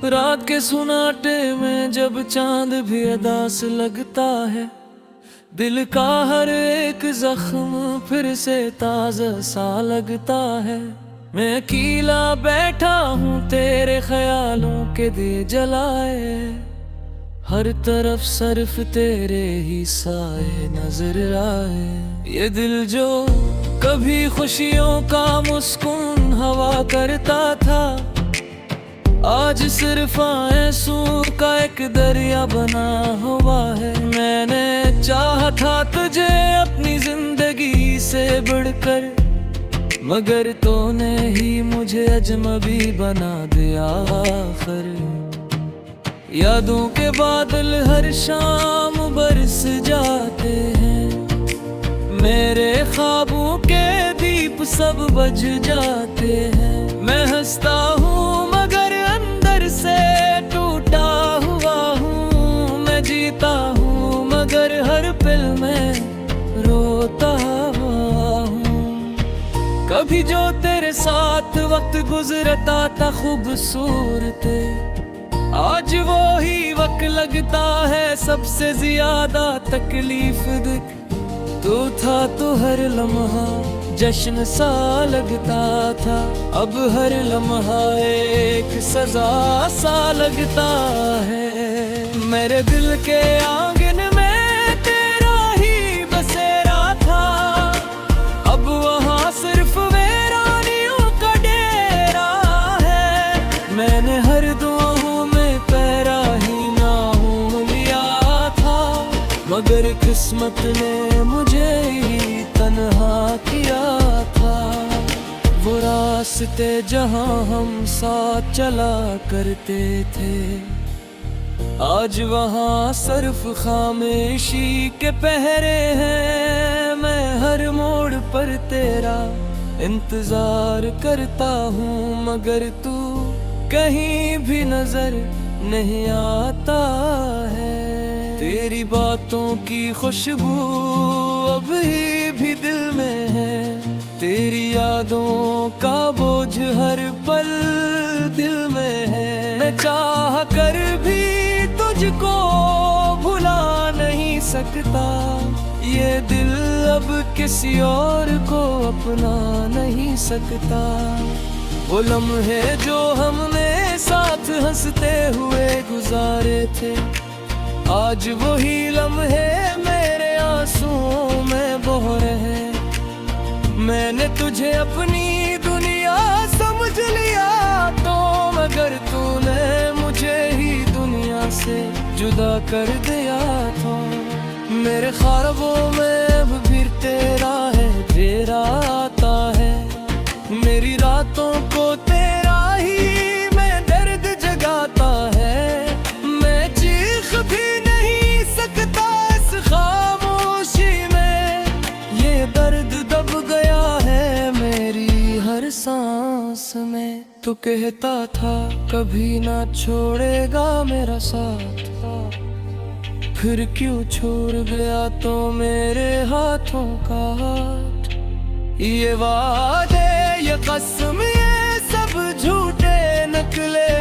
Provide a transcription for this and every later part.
रात के सुनाटे में जब चांद भी अदास लगता है, दिल का हर एक जख्म फिर से ताज़ा सा लगता है। मैं अकेला बैठा हूँ तेरे ख्यालों के दिए जलाए, हर तरफ सिर्फ तेरे ही साए नजर आए। ये दिल जो कभी खुशियों का मुस्कुन हवा करता था, आज सिर्फ आंसू का एक दरिया बना हुआ है। मैंने चाहा था तुझे अपनी जिंदगी से बढ़कर, मगर तूने ही मुझे अजनबी बना दिया आखिर। यादों के बादल हर शाम बरस जाते हैं, मेरे ख्वाबों के दीप सब बुझ जाते हैं। मैं हंसता हूँ मगर अंदर से टूटा हुआ हूँ, मैं जीता हूँ मगर हर पल में रोता हुआ हूँ। कभी जो तेरे साथ वक्त गुजरता था खूबसूरत, आज वो ही वक्त लगता है सबसे ज्यादा तकलीफ दिख। तू था तो हर लम्हा जश्न सा लगता था, अब हर लम्हा एक सजा सा लगता है। मेरे दिल के आंगन में तेरा ही बसेरा था, अब वहाँ सिर्फ वीरानियों का डेरा है। मैंने हर दुआओं में पैरा ही नाम लिया था, मगर किस्मत ने मुझे ही तन्हा किया था। वो रास्ते जहाँ हम साथ चला करते थे, आज वहाँ सिर्फ खामोशी के पहरे हैं। मैं हर मोड़ पर तेरा इंतजार करता हूँ, मगर तू कहीं भी नजर नहीं आता है। तेरी बातों की खुशबू अभी भी दिल में है, तेरी यादों का बोझ हर पल दिल में है। मैं चाह कर भी तुझको भुला नहीं सकता, ये दिल अब किसी और को अपना नहीं सकता। वो लम्हे जो हमने साथ हंसते हुए गुजारे थे, आज वही लम्हे मेरे आंसुओं में बह रहे। मैंने तुझे अपनी दुनिया समझ लिया तो, मगर तूने मुझे ही दुनिया से जुदा कर दिया था। मेरे ख्वाबों में अब भी तेरा है, तेरा आता है। मेरी रातों को तेरा ही मैं दर्द जगाता है। मैं चीख भी नहीं सकता इस खामोशी में, ये दर्द दब गया है मेरी हर सांस में। तू कहता था कभी ना छोड़ेगा मेरा साथ, फिर क्यों छोड़ गया तो मेरे हाथों का हाथ। ये वादे ये कसम ये सब झूठे नकले,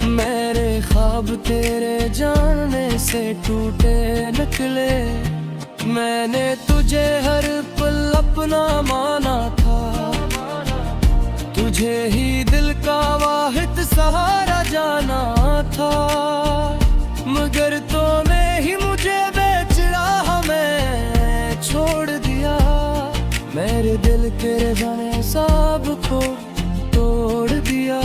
मेरे ख्वाब तेरे जाने से टूटे निकले। मैंने तुझे हर पल अपना माना था, तुझे ही दिल का वाहिद सहारा जाना था, मगर तूने ही मुझे बेच राह में छोड़ दिया। मेरे दिल के जाने सब को तोड़ दिया,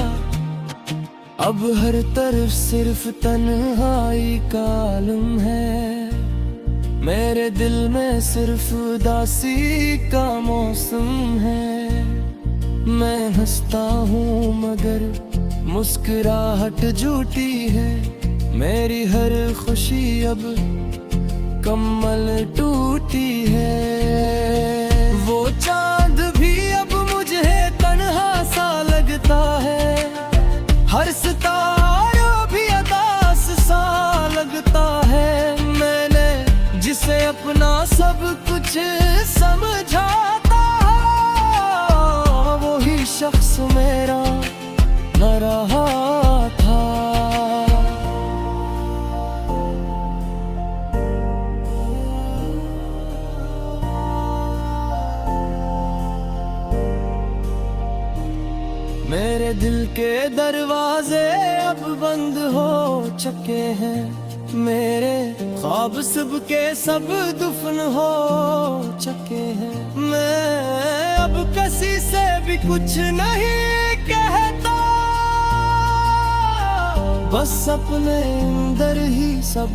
अब हर तरफ सिर्फ तन्हाई का आलम है। मेरे दिल में सिर्फ उदासी का मौसम है। मैं हंसता हूँ मगर मुस्कुराहट झूठी है, मेरी हर खुशी अब कम्मल टूटी है। वो चांद भी अब मुझे तन्हा सा लगता है, हर सितारा भी अदास सा लगता है। मैंने जिसे अपना सब कुछ समझा था, वही शख्स मेरा न रहा था। दिल के दरवाजे अब बंद हो चुके हैं, मेरे ख्वाब सब के सब दुफन हो चुके हैं। मैं अब किसी से भी कुछ नहीं कहता, बस अपने अंदर ही सब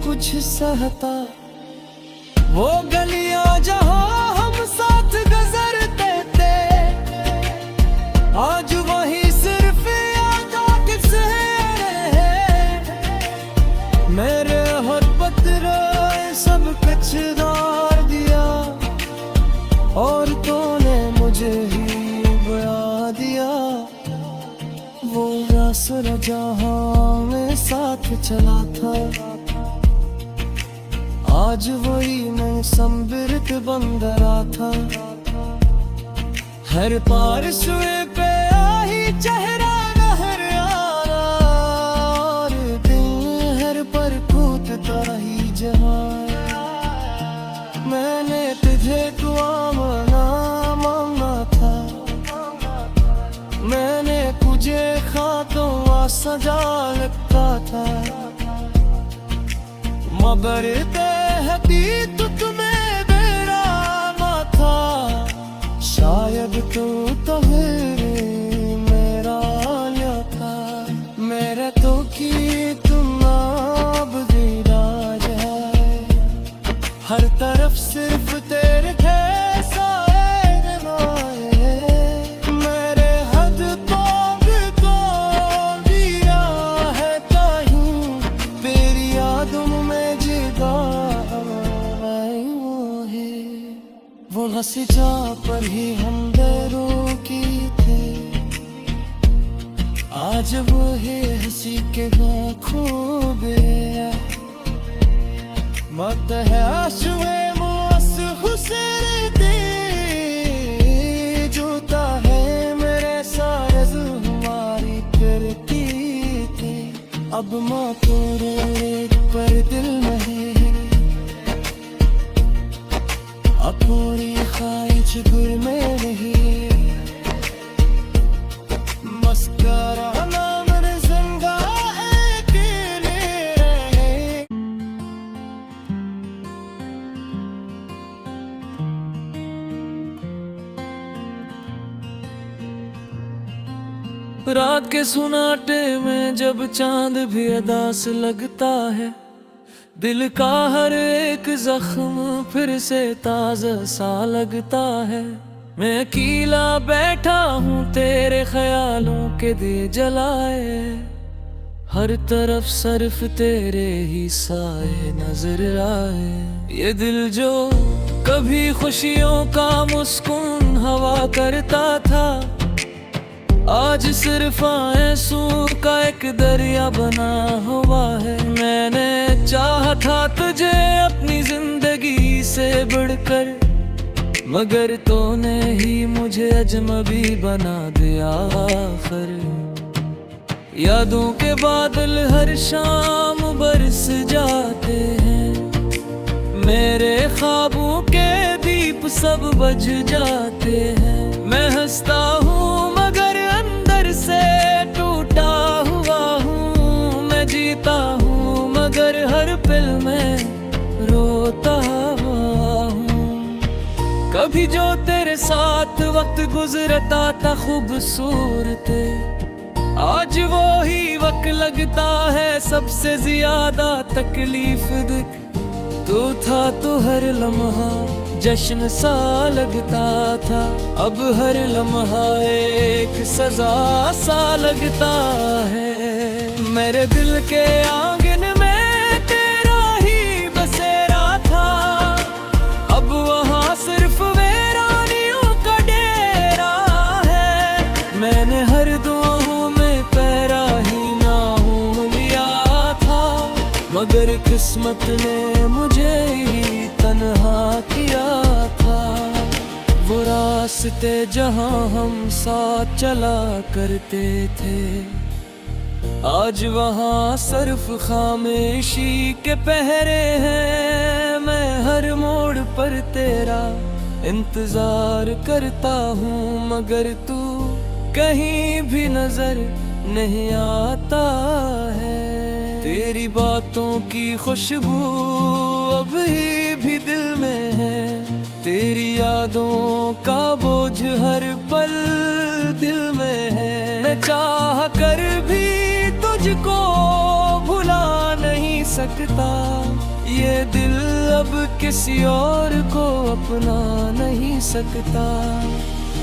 कुछ सहता। वो गलियां जहां हम साथ गुजरते थे, आज वही सिर्फ यादों के सहरे हैं। मेरे हर पत्थर सब कचरा दिया, और तूने मुझे ही बया दिया। वो रास्ता जहां मैं साथ चला था, आज वही मैं संबिरत बंदरा था। हर पारसुए पे आई चेहरा नहर आना, और दिल हर पर कूदता ही जहां। मैंने तुझे दुआ मांगा था, मैंने तुझे खातों सजा लगता था। मगर बेहदी तो तुम्हें बेराना था, शायद तो मेरा लिया था। मेरे तो की तुम अब दीदार है, हर तरफ सिर्फ तेरे हंसी जा पर ही हम बेरुखी थे, आज वो है हंसी के खूबे। मत है आशुए मुआस हुसैन दे, जूता है मेरे सारे हमारी करती थी। अब माँ पर दिल नहीं, पूरी ख्वाहिश गुल में रही। मस्करा नाम रंगा अकेले रहे। रात के सुनाटे में जब चांद भी अदास लगता है, दिल का हर एक जख्म फिर से ताज़ा सा लगता है। मैं अकेला बैठा हूँ तेरे ख्यालों के दिए जलाए, हर तरफ सिर्फ तेरे ही साए नजर आए। ये दिल जो कभी खुशियों का मुस्कुन हवा करता था, आज सिर्फ आंसू का एक दरिया बना हुआ है। मैंने चाहा था तुझे अपनी जिंदगी से बढ़कर, मगर तूने ही मुझे अजनबी बना दिया आखिर। यादों के बादल हर शाम बरस जाते हैं, मेरे ख्वाबों के दीप सब बुझ जाते हैं। मैं हंसता हूँ मगर अंदर से टूटा हुआ हूँ, मैं जीता हूँ मगर हर पल में रोता हुआ हूँ। कभी जो तेरे साथ वक्त गुजरता था खूबसूरत, आज वो ही वक्त लगता है सबसे ज्यादा तकलीफ दुख। तू था तो हर लम्हा जश्न सा लगता था, अब हर लम्हा एक सजा सा लगता है। मेरे दिल के आंगन में तेरा ही बसेरा था, अब वहाँ सिर्फ वीरानियों का डेरा है। मैंने हर दुआओं में पैरा ही नाम लिया था, मगर किस्मत ने मुझे ही तन्हा किया था। वो रास्ते जहाँ हम साथ चला करते थे, आज वहाँ सिर्फ खामोशी के पहरे हैं। मैं हर मोड़ पर तेरा इंतजार करता हूँ, मगर तू कहीं भी नजर नहीं आता है। तेरी बातों की खुशबू अभी भी दिल में है, तेरी यादों का बोझ हर पल दिल में है। मैं चाह कर भी तुझको भुला नहीं सकता, ये दिल अब किसी और को अपना नहीं सकता।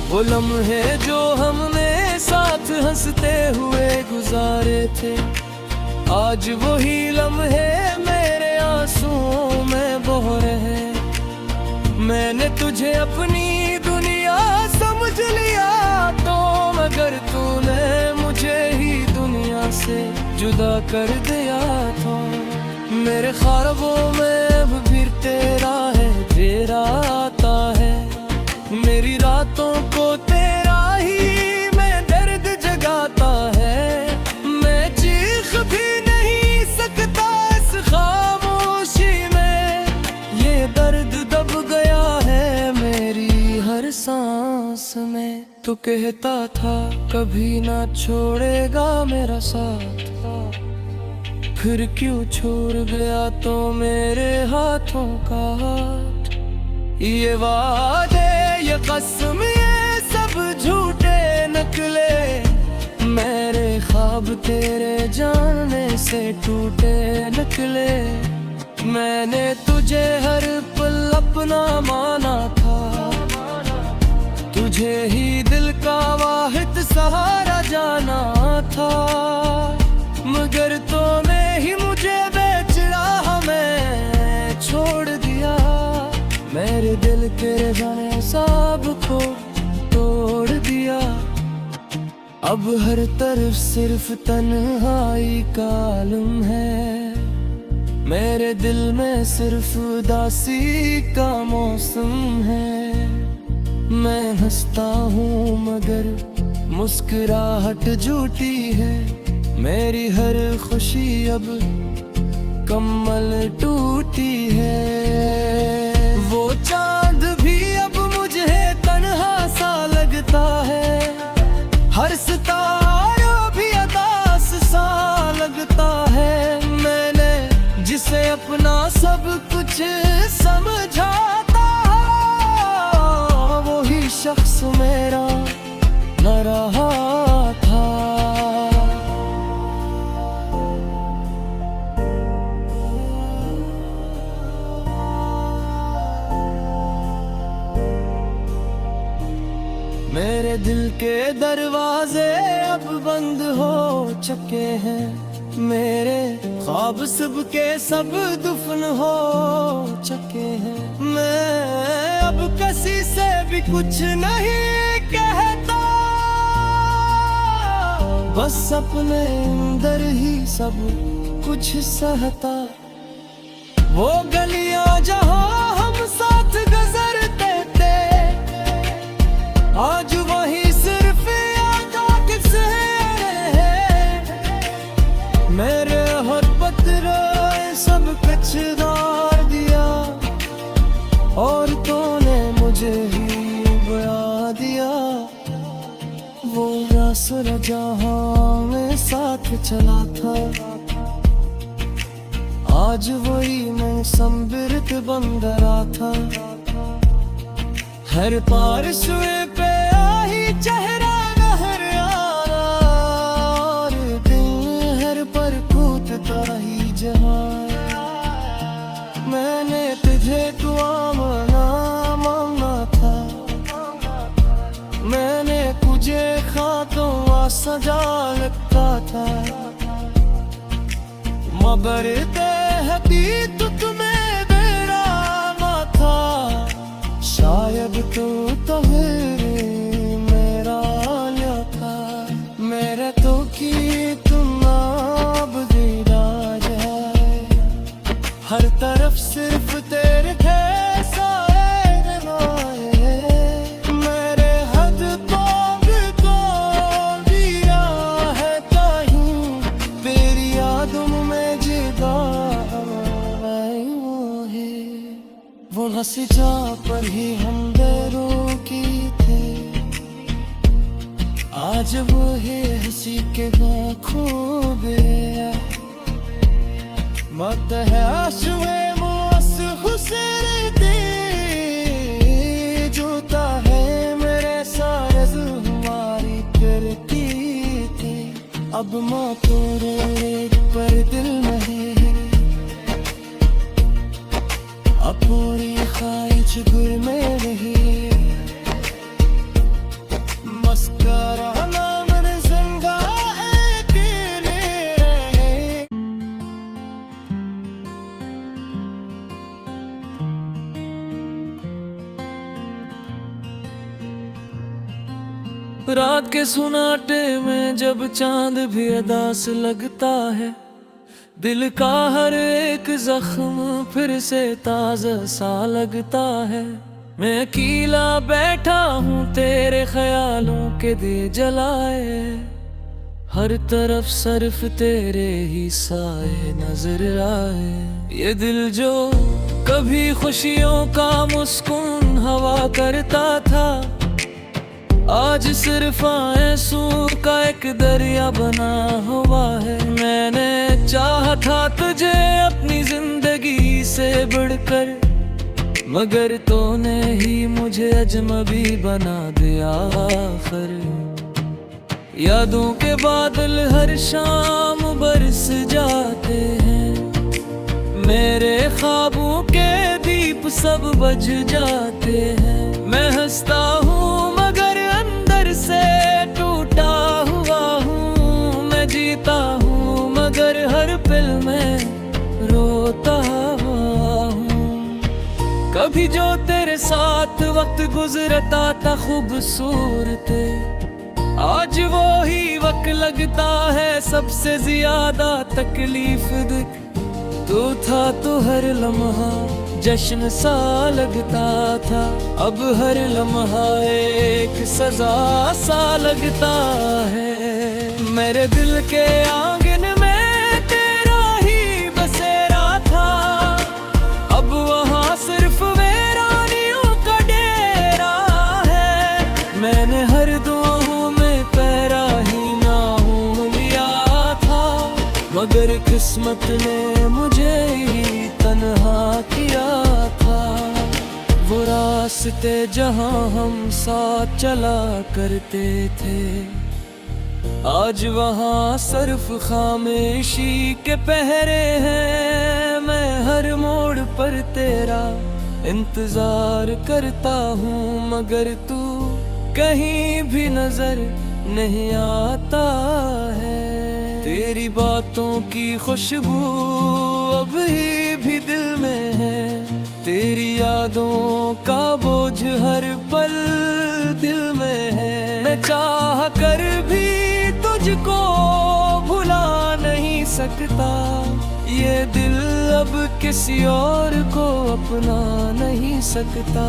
वो लम्हे जो हमने साथ हंसते हुए गुजारे थे, आज वही लम्हे मेरे आंसुओं में बह रहे। मैंने तुझे अपनी दुनिया समझ लिया तो मगर तूने मुझे ही दुनिया से जुदा कर दिया था। मेरे ख्वाबों में अब भी तेरा है, तेरा आता है। मेरी रातों को तेरा ही मैं दर्द जगाता है। मैं चीख भी नहीं सकता इस खामोशी में, ये दर्द दब गया है मेरी हर सांस में। तू कहता था कभी ना छोड़ेगा मेरा साथ, फिर क्यों छोड़ गया तो मेरे हाथों का हाथ। ये वादे ये कसम ये सब झूठे निकले, मेरे ख्वाब तेरे जानने से टूटे निकले। मैंने तुझे हर पल अपना माना था, तुझे ही दिल का वाहिद सहारा जाना था। मगर तूने ही मुझे बेचरा में छोड़ दिया, मेरे दिल के जाने सब को तोड़ दिया। अब हर तरफ सिर्फ तन्हाई का आलम है, मेरे दिल में सिर्फ उदासी का मौसम है। मैं हंसता हूँ मगर मुस्कुराहट झूठी है, मेरी हर खुशी अब कमल टूटी है। वो चांद भी अब मुझे तन्हा सा लगता है, हर सितारा भी अदास सा लगता है। मैंने जिसे अपना सब कुछ समझा था, वही शख्स मेरा न रहा था। मेरे दिल के दरवाजे अब बंद हो चुके हैं, मेरे ख्वाब सब के सब दुफन हो चुके हैं। मैं अब किसी से भी कुछ नहीं कहता, बस अपने अंदर ही सब कुछ सहता। वो गलियां जहां हम साथ गुजरते थे, आज वही सिर्फ याद से मेरे हर पत्र सब कचरार दिया, और तूने मुझे ही बुला दिया। वो रास्ता जहां मैं साथ चला था, आज वही मैं संबिरत बंदरा था। हर पारसुए पे आई चेहरा नहर आना, और दिल हर पर कूदता ही जहां। मैंने तुझे दुआ मांगा था, मैंने तुझे खातों सजा लगता था। मगर हकीकत तुम्हें बेरामा था, शायद तो मेरा लिया था। मेरे तो की तुम अब दीदार है, हर तरफ सिर्फ तेरे सारे नवाए। मेरे हद तो दिया है कहीं, तेरी यादों में जिदा वो हंसी जहाँ पर ही हम बेरों की थे, आज आज वो है हंसी के खूबे मत है आशुए मुआस हुसैन दे जूता है मेरे सारे हमारी करती थी अब मोतोरे पर दिल नहीं अब पूरी ख्वाहिश गुर में नहीं मस्करा नाम जिंदा अकेले रहे। रात के सुनाटे में जब चांद भी अदास लगता है दिल का हर एक जख्म फिर से ताज़ा सा लगता है। मैं अकेला बैठा हूँ तेरे ख्यालों के दिए जलाए हर तरफ सिर्फ तेरे ही साए नजर आए। ये दिल जो कभी खुशियों का मुस्कुन हवा करता था आज सिर्फ आंसू का एक दरिया बना हुआ है। मैंने चाहा था तुझे अपनी जिंदगी से बढ़कर मगर तूने ही मुझे अजनबी बना दिया आखिर। यादों के बादल हर शाम बरस जाते हैं मेरे ख्वाबों के दीप सब बुझ जाते हैं। मैं हंसता हूँ मगर अंदर से टूटा हुआ हूँ मैं जीता हूँ मगर हर पल में रोता हुआ हूँ। कभी जो तेरे साथ वक्त गुजरता था खूबसूरत आज वो ही वक्त लगता है सबसे ज्यादा तकलीफ दे। तू था तो हर लम्हा जश्न सा लगता था अब हर लम्हा एक सजा सा लगता है। मेरे दिल के आंगन में तेरा ही बसेरा था अब वहाँ सिर्फ वीरानियों का डेरा है। मैंने हर दुआओं में पैरा ही नाम लिया था मगर किस्मत ने मुझे ही तन्हा किया था। वो रास्ते जहाँ हम साथ चला करते थे आज वहाँ सिर्फ खामोशी के पहरे हैं। मैं हर मोड़ पर तेरा इंतजार करता हूँ मगर तू कहीं भी नजर नहीं आता है। तेरी बातों की खुशबू अभी भी दिल में है तेरी यादों का बोझ हर पल दिल में है। मैं चाह कर भी तुझको भुला नहीं सकता ये दिल अब किसी और को अपना नहीं सकता।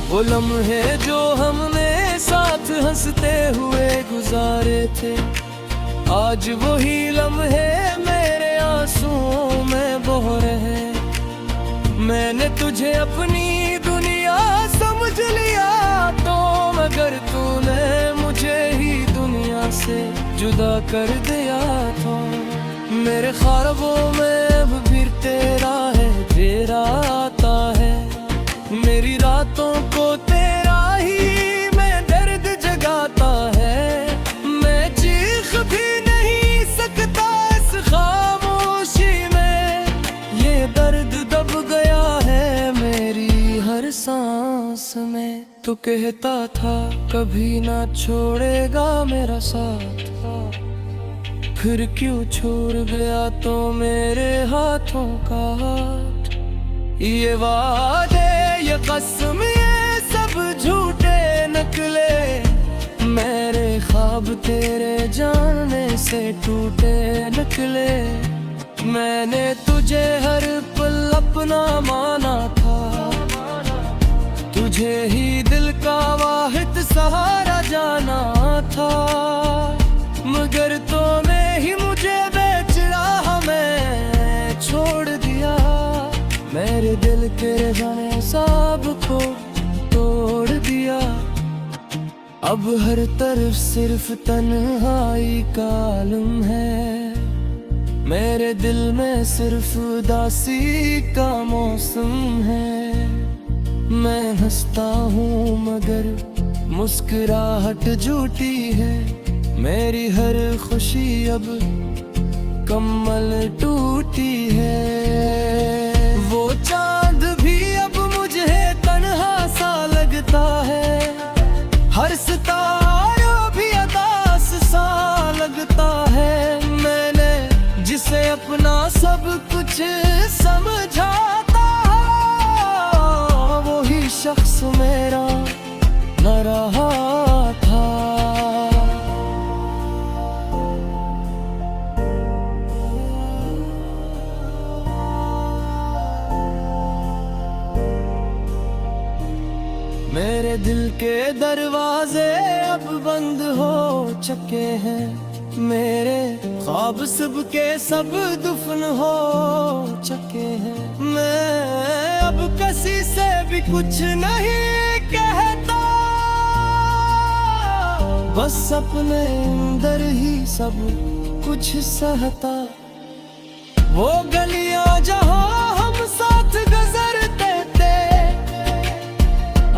वो लम्हे जो हमने साथ हंसते हुए गुजारे थे आज वही लम्हे मेरे आंसुओं में बह रहे। मैंने तुझे अपनी दुनिया समझ लिया तो मगर तूने मुझे ही दुनिया से जुदा कर दिया तो। मेरे ख्वाबों में अब भी तेरा है तेरा आता है मेरी रातों को तेरा ही मैं दर्द जगाता है। मैं चीख भी नहीं सकता इस खामोशी में ये दर्द दब गया है मेरी हर सांस में। तू कहता था कभी ना छोड़ेगा मेरा साथ फिर क्यों छोड़ गया तो मेरे हाथों का हाथ। ये वादे ये कसम ये सब झूठे निकले मेरे ख्वाब तेरे जाने से टूटे निकले। मैंने तुझे हर पल अपना माना था तुझे ही दिल का वाहिद सहारा जाना था मगर तूने ही मुझे बेच राह में छोड़ दिया। मेरे दिल के जाने सब को तोड़ दिया। अब हर तरफ सिर्फ तन्हाई का आलम है, मेरे दिल में सिर्फ उदासी का मौसम है। मैं हंसता हूँ मगर मुस्कुराहट झूठी है, मेरी हर खुशी अब कमल टूटी है। वो चांद भी अब मुझे तन्हा सा लगता है, हर सितारा भी अदास सा लगता है। मैंने जिसे अपना सब कुछ समझा था, वो ही शख्स मेरा न रहा था। मेरे दिल के दरवाजे अब बंद हो चुके हैं, मेरे ख्वाब सब के सब दुफन हो चुके हैं। मैं अब किसी से भी कुछ नहीं कहता, बस अपने अंदर ही सब कुछ सहता। वो गलियां जहां हम साथ गुजरते थे,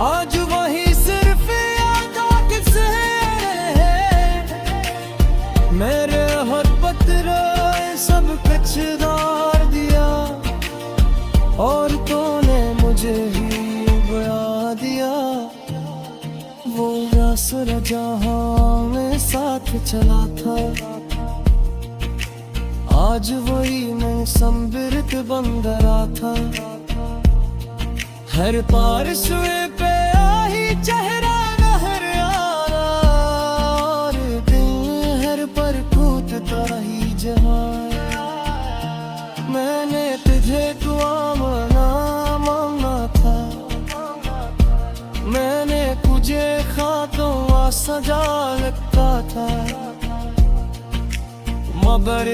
आज वही सिर्फ यादों के सहरे हैं। मेरे हर पत्र सब कचरार दिया, और तूने मुझे ही बुला दिया। वो रास्ता जहां मैं साथ चला था, आज वही मैं संबिरत बंदरा था। हर पारसुए पे आही चेहरा नहर आना, और दिल हर पर कूदता ही जहां। मैंने तुझे दुआ मांगा था, मैंने तुझे खातों सजा लगता था, मगर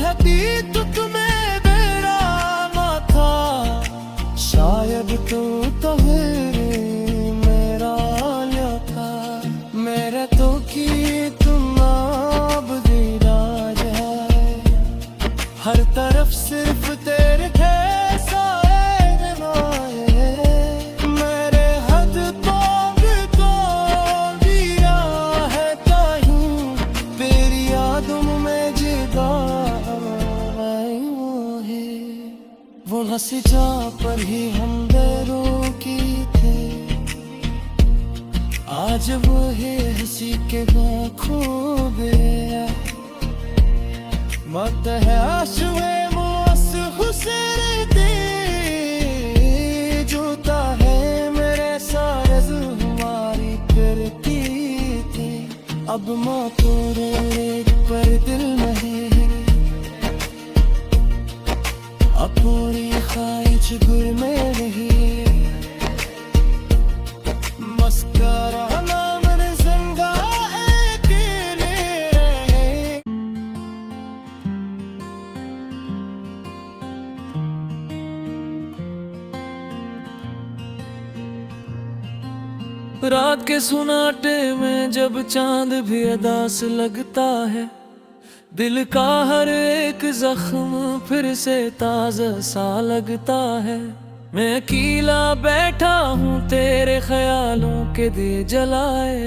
हकीकत तुम्हें मेरा ना था। शायद तू तो मेरा लिया था, मेरे तो की तुम अब दीदार है। हर तरफ सिर्फ तेरे थे सारे नवाए, मेरे हद तो दिया है कहीं, तेरी यादों में जिदा वो हंसी जा पर ही हम बेरुखी थे। आज वो है हंसी के आँखों में मत है आशुए मोस हुसैन दे, जूता है मेरे सारे हमारी करती थी। अब मोतोरे पर दिल नहीं, अब पूरी ख्वाहिश गुल में नहीं। मस्करा नाम जिंदा अकेले रहे। रात के सुनाटे में जब चांद भी अदास लगता है, दिल का हर एक जख्म फिर से ताज़ा सा लगता है। मैं अकेला बैठा हूँ तेरे ख्यालों के दिए जलाए,